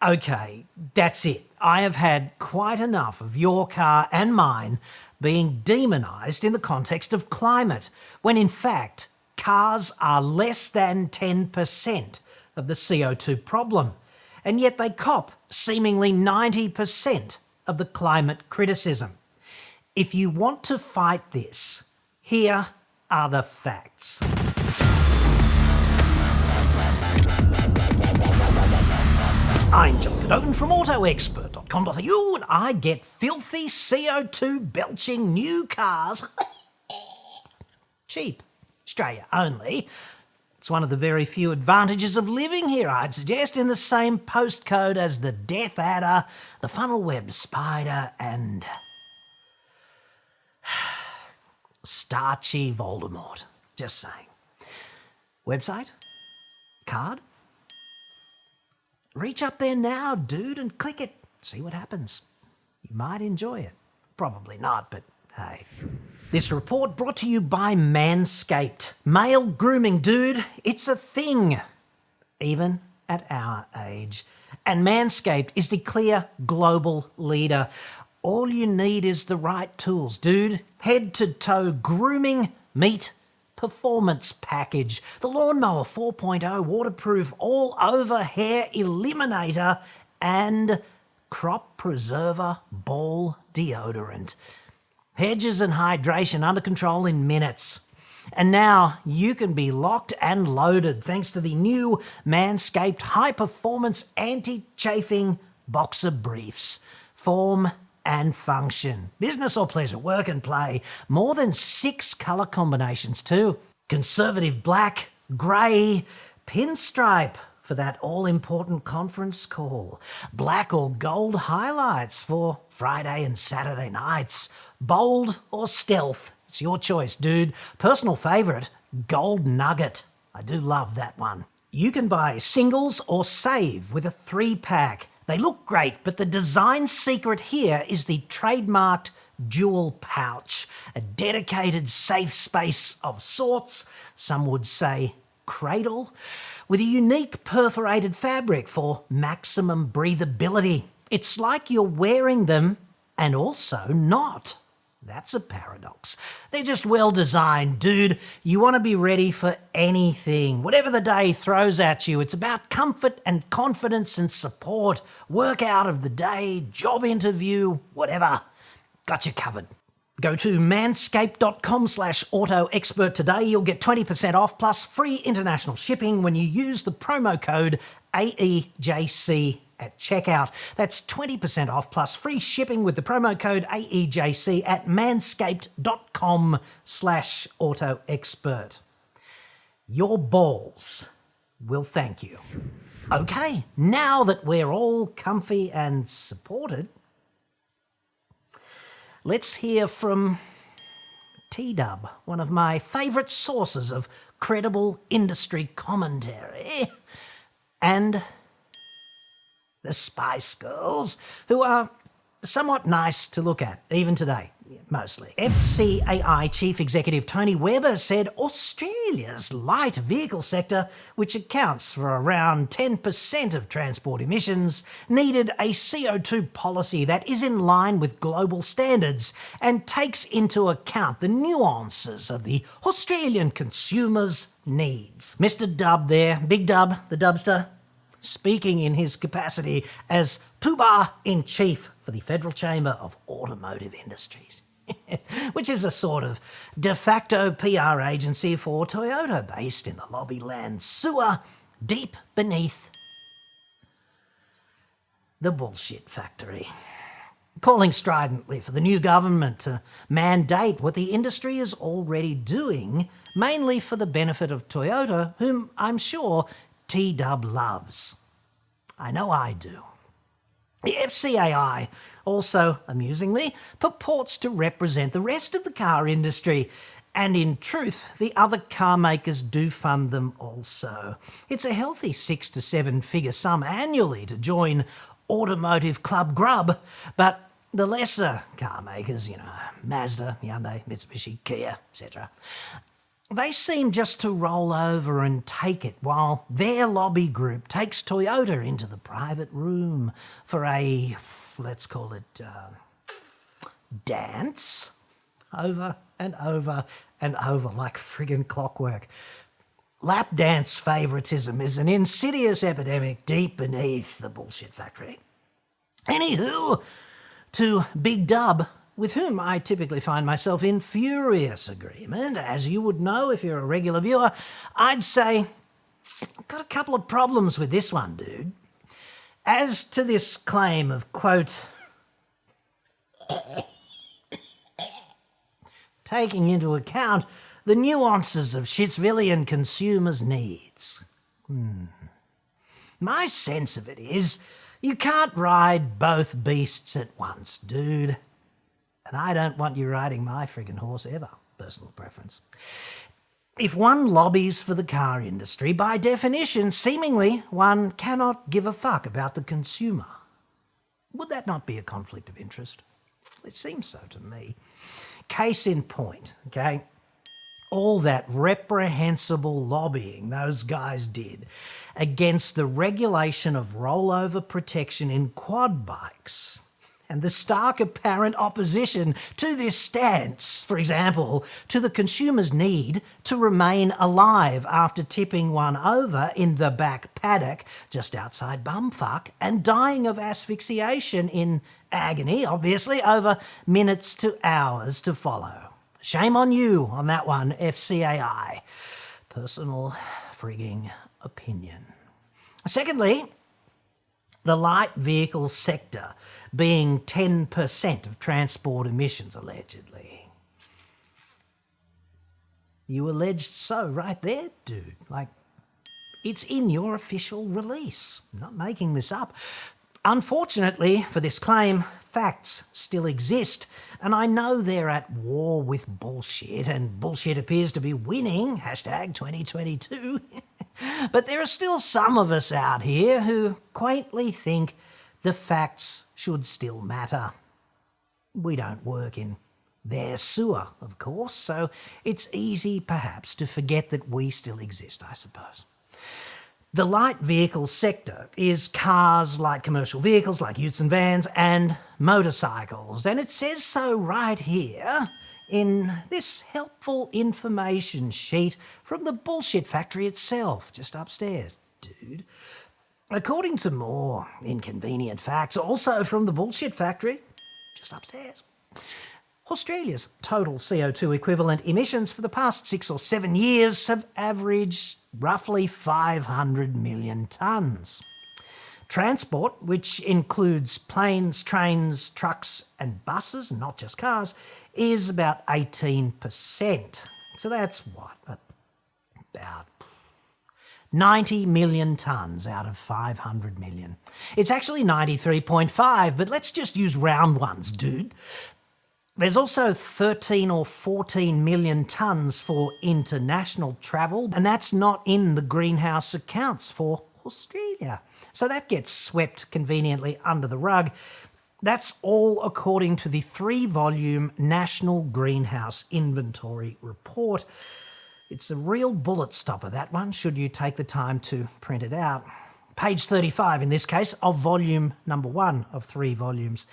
Okay, that's it. I have had quite enough of your car and mine being demonised in the context of climate, when in fact, cars are less than 10% of the CO2 problem, and yet they cop seemingly 90% of the climate criticism. If you want to fight this, here are the facts. I'm John Cadogan from AutoExpert.com.au, and I get filthy CO2 belching new cars cheap. Australia only. It's one of the very few advantages of living here, I'd suggest, in the same postcode as the Death Adder, the Funnel Web Spider, and Starchy Voldemort. Just saying. Website? Card? Reach up there now, dude, and click it. See what happens. You might enjoy it. Probably not, but hey. This report brought to you by MANSCAPED. Male grooming, dude. It's a thing. Even at our age. And MANSCAPED is the clear global leader. All you need is the right tools, dude. Head-to-toe grooming meet performance package. The Lawnmower 4.0 waterproof all-over hair eliminator and crop preserver ball deodorant. Hedges and hydration under control in minutes. And now you can be locked and loaded thanks to the new MANSCAPED high-performance anti-chafing boxer briefs. Form and function. Business or pleasure, work and play. More than 6 colour combinations too. Conservative black, grey, pinstripe for that all-important conference call. Black or gold highlights for Friday and Saturday nights. Bold or stealth. It's your choice, dude. Personal favourite, gold nugget. I do love that one. You can buy singles or save with a 3-pack. They look great, but the design secret here is the trademarked dual pouch, a dedicated safe space of sorts, some would say cradle, with a unique perforated fabric for maximum breathability. It's like you're wearing them and also not. That's a paradox. They're just well designed, dude. You want to be ready for anything. Whatever the day throws at you, it's about comfort and confidence and support. Workout of the day, job interview, whatever. Got you covered. Go to manscaped.com/autoexpert today. You'll get 20% off plus free international shipping when you use the promo code AEJC at checkout. That's 20% off plus free shipping with the promo code AEJC at manscaped.com/autoexpert. Your balls will thank you. Okay, now that we're all comfy and supported, let's hear from T-Dub, one of my favourite sources of credible industry commentary, and the Spice Girls, who are somewhat nice to look at, even today, mostly. FCAI Chief Executive Tony Webber said Australia's light vehicle sector, which accounts for around 10% of transport emissions, needed a CO2 policy that is in line with global standards and takes into account the nuances of the Australian consumers' needs. Mr. Dub there, Big Dub, the Dubster, speaking in his capacity as Poobah-in-Chief for the Federal Chamber of Automotive Industries, which is a sort of de facto PR agency for Toyota based in the Lobbyland sewer deep beneath the bullshit factory. Calling stridently for the new government to mandate what the industry is already doing, mainly for the benefit of Toyota, whom I'm sure T-Dub loves. I know I do. The FCAI also, amusingly, purports to represent the rest of the car industry, and in truth, the other car makers do fund them also. It's a healthy 6 to 7 figure sum annually to join Automotive Club Grub, but the lesser car makers, Mazda, Hyundai, Mitsubishi, Kia, etc., They seem just to roll over and take it while their lobby group takes Toyota into the private room for a, let's call it, dance over and over and over like friggin' clockwork. Lap dance favouritism is an insidious epidemic deep beneath the bullshit factory. Anywho, to Big Dub, with whom I typically find myself in furious agreement, as you would know if you're a regular viewer, I'd say, I've got a couple of problems with this one, dude. As to this claim of, quote, taking into account the nuances of Shitsvillian consumers' needs. My sense of it is you can't ride both beasts at once, dude. And I don't want you riding my friggin' horse ever. Personal preference. If one lobbies for the car industry, by definition, seemingly, one cannot give a fuck about the consumer. Would that not be a conflict of interest? It seems so to me. Case in point, okay? All that reprehensible lobbying those guys did against the regulation of rollover protection in quad bikes and the stark apparent opposition to this stance, for example, to the consumer's need to remain alive after tipping one over in the back paddock just outside bumfuck and dying of asphyxiation in agony, obviously, over minutes to hours to follow. Shame on you on that one, FCAI. Personal frigging opinion. Secondly, the light vehicle sector being 10% of transport emissions, allegedly. You alleged so right there, dude. Like, it's in your official release. I'm not making this up. Unfortunately for this claim, facts still exist, and I know they're at war with bullshit, and bullshit appears to be winning, hashtag 2022. But there are still some of us out here who quaintly think the facts should still matter. We don't work in their sewer, of course, so it's easy perhaps to forget that we still exist, I suppose. The light vehicle sector is cars, light commercial vehicles like utes and vans, and motorcycles. And it says so right here in this helpful information sheet from the bullshit factory itself, just upstairs, dude. According to more inconvenient facts, also from the bullshit factory, just upstairs, Australia's total CO2 equivalent emissions for the past 6 or 7 years have averaged roughly 500 million tonnes. Transport, which includes planes, trains, trucks and buses, not just cars, is about 18%. So that's what? About 90 million tonnes out of 500 million. It's actually 93.5, but let's just use round ones, dude. There's also 13 or 14 million tonnes for international travel, and that's not in the greenhouse accounts for Australia. So that gets swept conveniently under the rug. That's all according to the 3-volume National Greenhouse Inventory Report. It's a real bullet stopper, that one, should you take the time to print it out. Page 35, in this case, of volume number 1 of 3 volumes.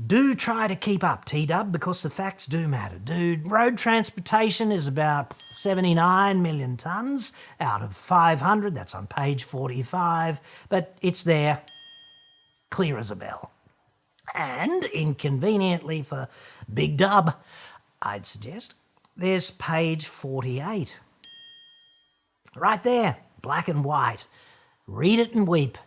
Do try to keep up, T-Dub, because the facts do matter, dude. Road transportation is about 79 million tonnes out of 500. That's on page 45, but it's there, clear as a bell. And, inconveniently for Big Dub, I'd suggest, there's page 48. Right there, black and white. Read it and weep.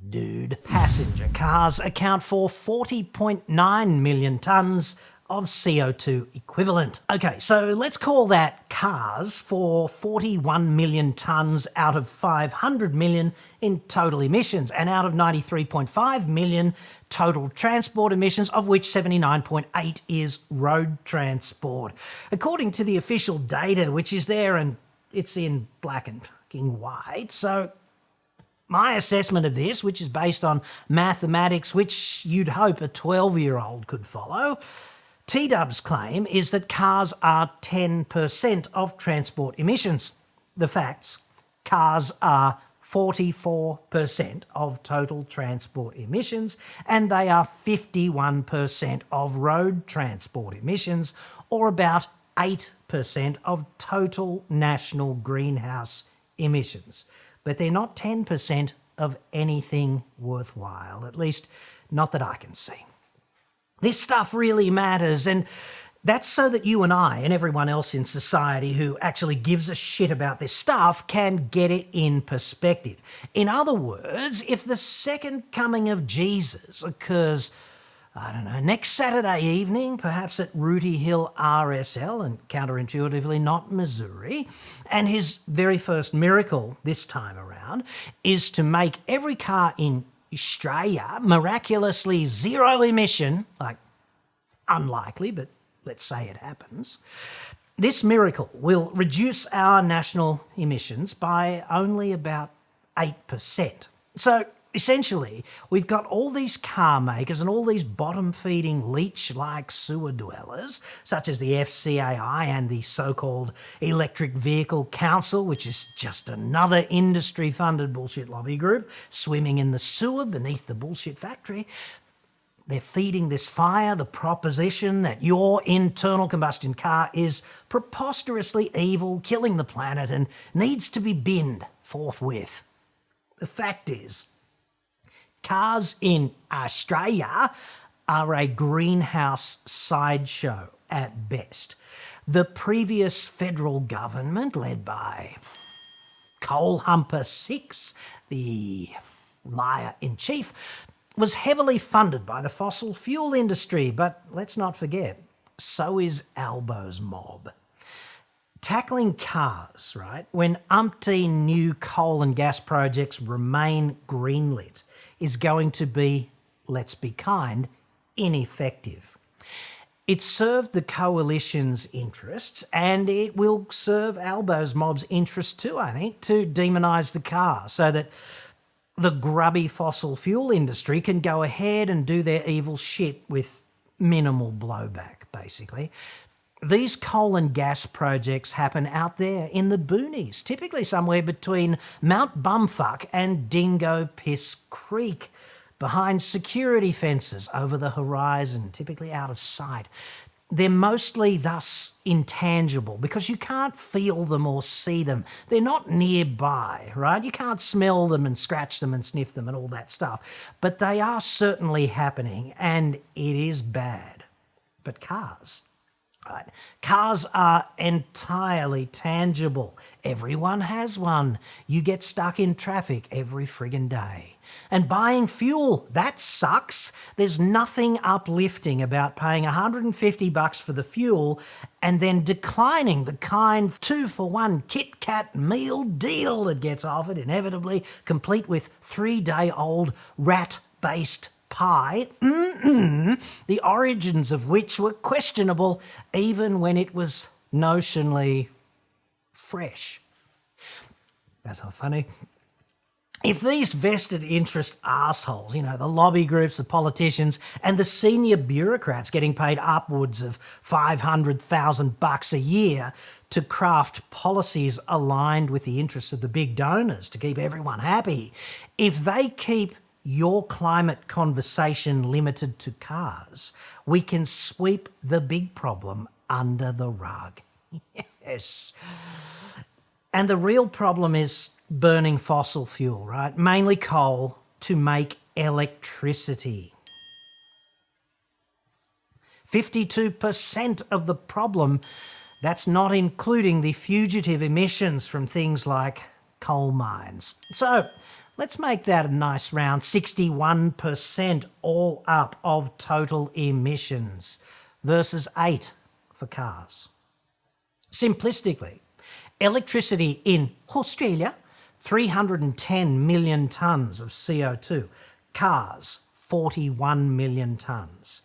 Dude, passenger cars account for 40.9 million tonnes of CO2 equivalent. Okay, so let's call that cars for 41 million tonnes out of 500 million in total emissions, and out of 93.5 million total transport emissions, of which 79.8 is road transport. According to the official data, which is there, and it's in black and fucking white, so my assessment of this, which is based on mathematics, which you'd hope a 12-year-old could follow, T-Dub's claim is that cars are 10% of transport emissions. The facts: cars are 44% of total transport emissions, and they are 51% of road transport emissions, or about 8% of total national greenhouse emissions. But they're not 10% of anything worthwhile, at least not that I can see. This stuff really matters, and that's so that you and I and everyone else in society who actually gives a shit about this stuff can get it in perspective. In other words, if the second coming of Jesus occurs, I don't know, next Saturday evening, perhaps at Rooty Hill RSL, and counterintuitively not Missouri, and his very first miracle this time around is to make every car in Australia miraculously zero emission, like unlikely, but let's say it happens, this miracle will reduce our national emissions by only about 8%. So essentially, we've got all these car makers and all these bottom-feeding leech-like sewer dwellers, such as the FCAI and the so-called Electric Vehicle Council, which is just another industry-funded bullshit lobby group swimming in the sewer beneath the bullshit factory. They're feeding this fire the proposition that your internal combustion car is preposterously evil, killing the planet, and needs to be binned forthwith. The fact is, cars in Australia are a greenhouse sideshow at best. The previous federal government, led by Coal Humper 6, the liar-in-chief, was heavily funded by the fossil fuel industry, but let's not forget, so is Albo's mob. Tackling cars, right, when umpteen new coal and gas projects remain greenlit, is going to be, let's be kind, ineffective. It served the coalition's interests, and it will serve Albo's mob's interests too, I think, to demonise the car so that the grubby fossil fuel industry can go ahead and do their evil shit with minimal blowback, basically. These coal and gas projects happen out there in the boonies, typically somewhere between Mount Bumfuck and Dingo Piss Creek, behind security fences over the horizon, typically out of sight. They're mostly thus intangible because you can't feel them or see them. They're not nearby, right? You can't smell them and scratch them and sniff them and all that stuff. But they are certainly happening, and it is bad. But cars, right? Cars are entirely tangible. Everyone has one. You get stuck in traffic every friggin' day. And buying fuel, that sucks. There's nothing uplifting about paying $150 for the fuel and then declining the kind 2-for-1 Kit Kat meal deal that gets offered inevitably, complete with 3-day-old rat-based pie, the origins of which were questionable even when it was notionally fresh. That's not funny. If these vested interest assholes, you know, the lobby groups, the politicians, and the senior bureaucrats getting paid upwards of $500,000 a year to craft policies aligned with the interests of the big donors to keep everyone happy, if they keep your climate conversation limited to cars, we can sweep the big problem under the rug. Yes. And the real problem is burning fossil fuel, right? Mainly coal to make electricity. 52% of the problem, that's not including the fugitive emissions from things like coal mines. So let's make that a nice round 61% all up of total emissions versus 8 for cars. Simplistically, electricity in Australia, 310 million tonnes of CO2. Cars, 41 million tonnes.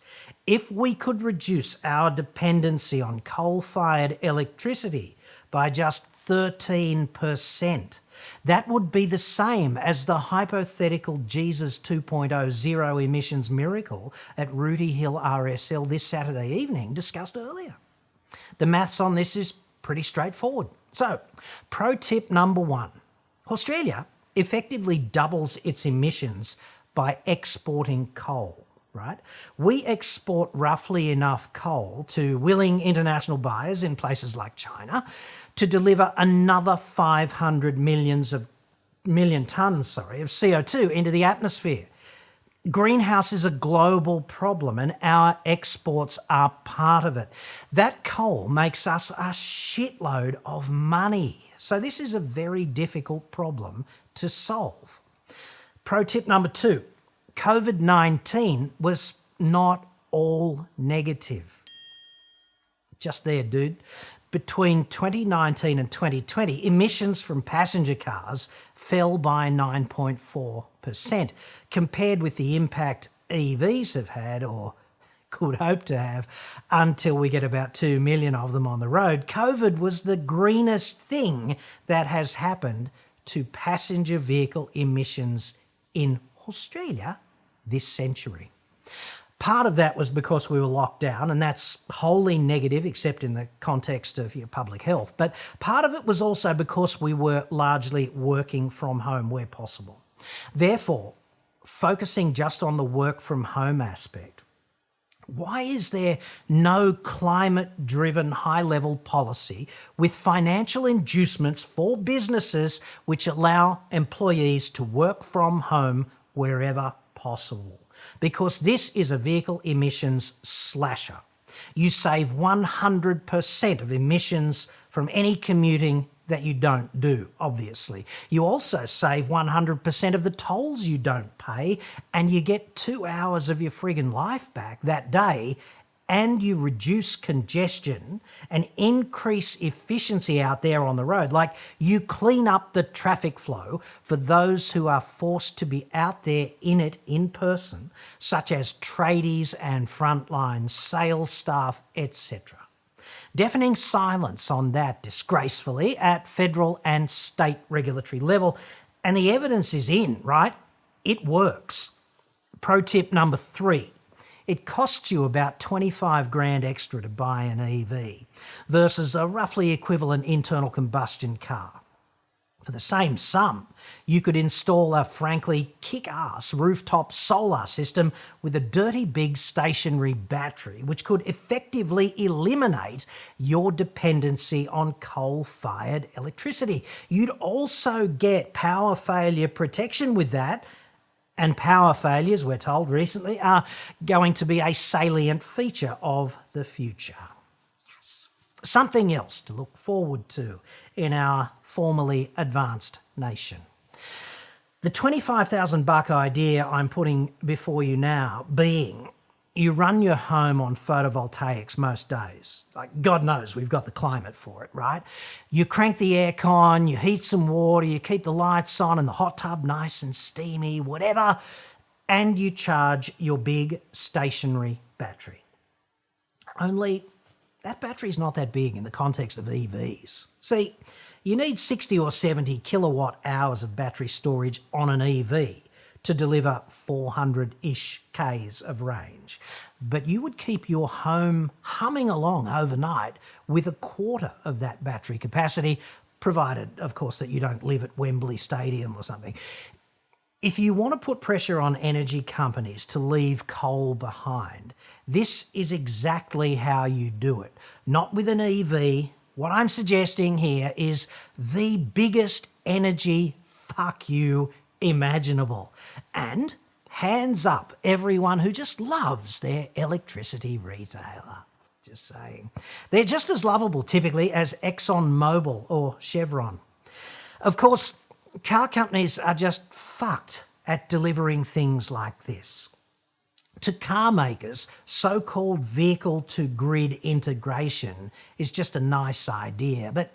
If we could reduce our dependency on coal-fired electricity by just 13%, That would be the same as the hypothetical Jesus 2.0 zero emissions miracle at Rooty Hill RSL this Saturday evening discussed earlier. The maths on this is pretty straightforward. So, pro tip number 1. Australia effectively doubles its emissions by exporting coal, right? We export roughly enough coal to willing international buyers in places like China to deliver another 500 million tonnes of CO2 into the atmosphere. Greenhouse is a global problem and our exports are part of it. That coal makes us a shitload of money. So this is a very difficult problem to solve. Pro tip number 2, COVID-19 was not all negative. Just there, dude. Between 2019 and 2020, emissions from passenger cars fell by 9.4%. Compared with the impact EVs have had, or could hope to have, until we get about 2 million of them on the road, COVID was the greenest thing that has happened to passenger vehicle emissions in Australia this century. Part of that was because we were locked down, and that's wholly negative except in the context of your public health. But part of it was also because we were largely working from home where possible. Therefore, focusing just on the work from home aspect, why is there no climate-driven high-level policy with financial inducements for businesses which allow employees to work from home wherever possible? Because this is a vehicle emissions slasher. You save 100% of emissions from any commuting that you don't do, obviously. You also save 100% of the tolls you don't pay, and you get 2 hours of your friggin' life back that day, and you reduce congestion and increase efficiency out there on the road. Like, you clean up the traffic flow for those who are forced to be out there in it in person, such as tradies and frontline sales staff, etc. Deafening silence on that disgracefully at federal and state regulatory level, and the evidence is in, right? It works. Pro tip number 3. It costs you about 25 grand extra to buy an EV versus a roughly equivalent internal combustion car. For the same sum, you could install a frankly kick-ass rooftop solar system with a dirty big stationary battery, which could effectively eliminate your dependency on coal-fired electricity. You'd also get power failure protection with that, and power failures, we're told recently, are going to be a salient feature of the future. Yes. Something else to look forward to in our formerly advanced nation. The $25,000 idea I'm putting before you now being, you run your home on photovoltaics most days. Like, God knows we've got the climate for it, right? You crank the aircon, you heat some water, you keep the lights on and the hot tub nice and steamy, whatever, and you charge your big stationary battery. Only that battery's not that big in the context of EVs. See, you need 60 or 70 kilowatt hours of battery storage on an EV to deliver 400-ish Ks of range. But you would keep your home humming along overnight with a quarter of that battery capacity, provided, of course, that you don't live at Wembley Stadium or something. If you want to put pressure on energy companies to leave coal behind, this is exactly how you do it. Not with an EV. What I'm suggesting here is the biggest energy fuck you imaginable. And hands up everyone who just loves their electricity retailer. Just saying. They're just as lovable typically as ExxonMobil or Chevron. Of course, car companies are just fucked at delivering things like this. To car makers, so-called vehicle-to-grid integration is just a nice idea, but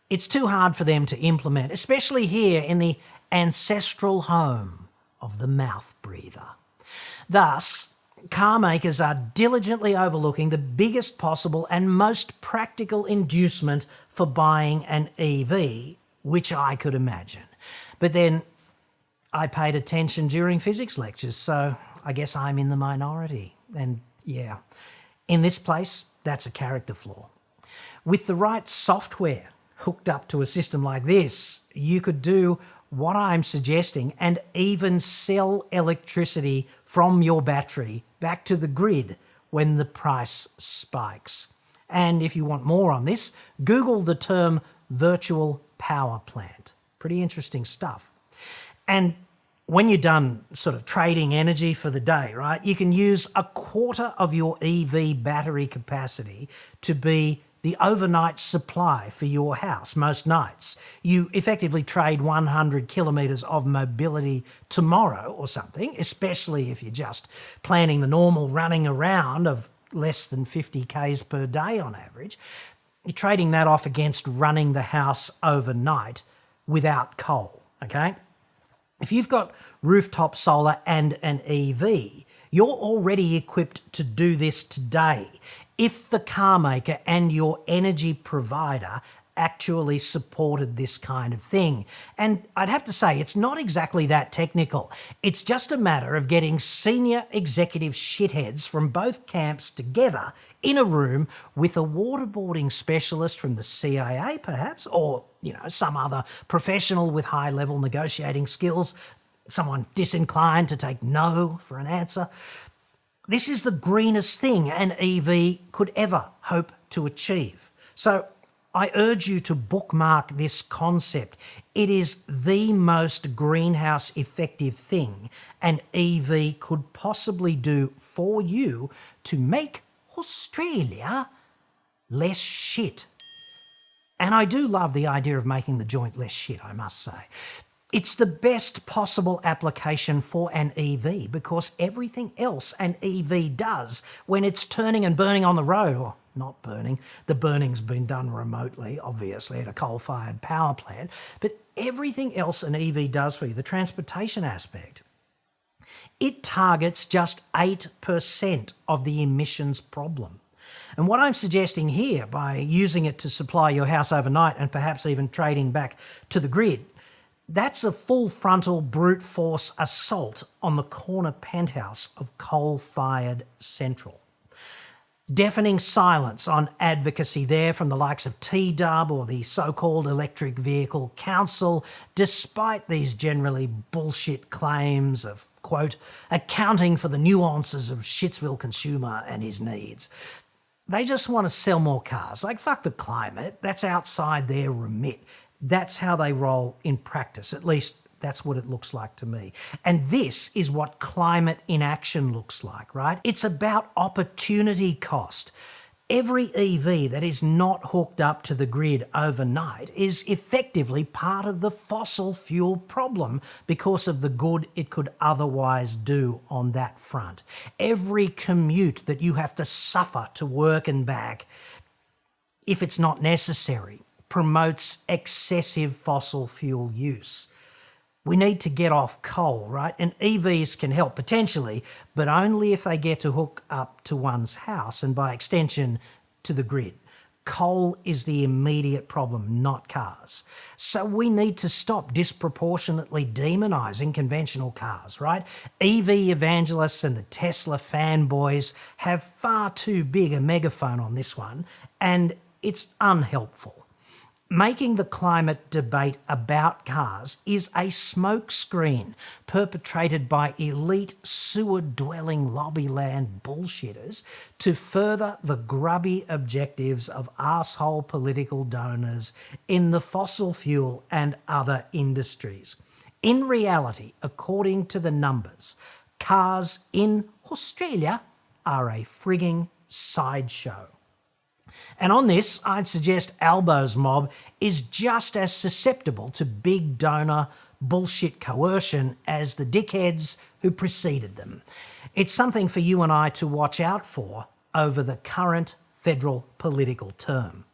it's too hard for them to implement, especially here in the ancestral home of the mouth breather. Thus, car makers are diligently overlooking the biggest possible and most practical inducement for buying an EV, which I could imagine. But then I paid attention during physics lectures, so I guess I'm in the minority. And yeah, in this place, that's a character flaw. With the right software hooked up to a system like this, you could do what I'm suggesting and even sell electricity from your battery back to the grid when the price spikes. And if you want more on this, Google the term virtual power plant. Pretty interesting stuff. And when you're done sort of trading energy for the day, right, you can use a quarter of your EV battery capacity to be the overnight supply for your house most nights. You effectively trade 100 kilometres of mobility tomorrow or something, especially if you're just planning the normal running around of less than 50 Ks per day on average. You're trading that off against running the house overnight without coal, okay? If you've got rooftop solar and an EV, you're already equipped to do this today if the car maker and your energy provider actually supported this kind of thing. And I'd have to say, it's not exactly that technical. It's just a matter of getting senior executive shitheads from both camps together in a room with a waterboarding specialist from the CAA perhaps, or some other professional with high-level negotiating skills, someone disinclined to take no for an answer. This is the greenest thing an EV could ever hope to achieve. So I urge you to bookmark this concept. It is the most greenhouse effective thing an EV could possibly do for you to make Australia less shit. And I do love the idea of making the joint less shit, I must say. It's the best possible application for an EV because everything else an EV does when it's turning and burning on the road, or not burning, the burning's been done remotely, obviously, at a coal-fired power plant, but everything else an EV does for you, the transportation aspect, it targets just 8% of the emissions problem. And what I'm suggesting here, by using it to supply your house overnight and perhaps even trading back to the grid, that's a full frontal brute force assault on the corner penthouse of coal-fired Central. Deafening silence on advocacy there from the likes of T-Dub or the so-called Electric Vehicle Council, despite these generally bullshit claims of, quote, accounting for the nuances of Shitsville consumer and his needs. They just want to sell more cars. Like, fuck the climate. That's outside their remit. That's how they roll in practice. At least that's what it looks like to me. And this is what climate inaction looks like, right? It's about opportunity cost. Every EV that is not hooked up to the grid overnight is effectively part of the fossil fuel problem because of the good it could otherwise do on that front. Every commute that you have to suffer to work and back, if it's not necessary, promotes excessive fossil fuel use. We need to get off coal, right? And EVs can help potentially, but only if they get to hook up to one's house and by extension to the grid. Coal is the immediate problem, not cars. So we need to stop disproportionately demonising conventional cars, right? EV evangelists and the Tesla fanboys have far too big a megaphone on this one, and it's unhelpful. Making the climate debate about cars is a smokescreen perpetrated by elite sewer-dwelling lobbyland bullshitters to further the grubby objectives of arsehole political donors in the fossil fuel and other industries. In reality, according to the numbers, cars in Australia are a frigging sideshow. And on this, I'd suggest Albo's mob is just as susceptible to big donor bullshit coercion as the dickheads who preceded them. It's something for you and I to watch out for over the current federal political term.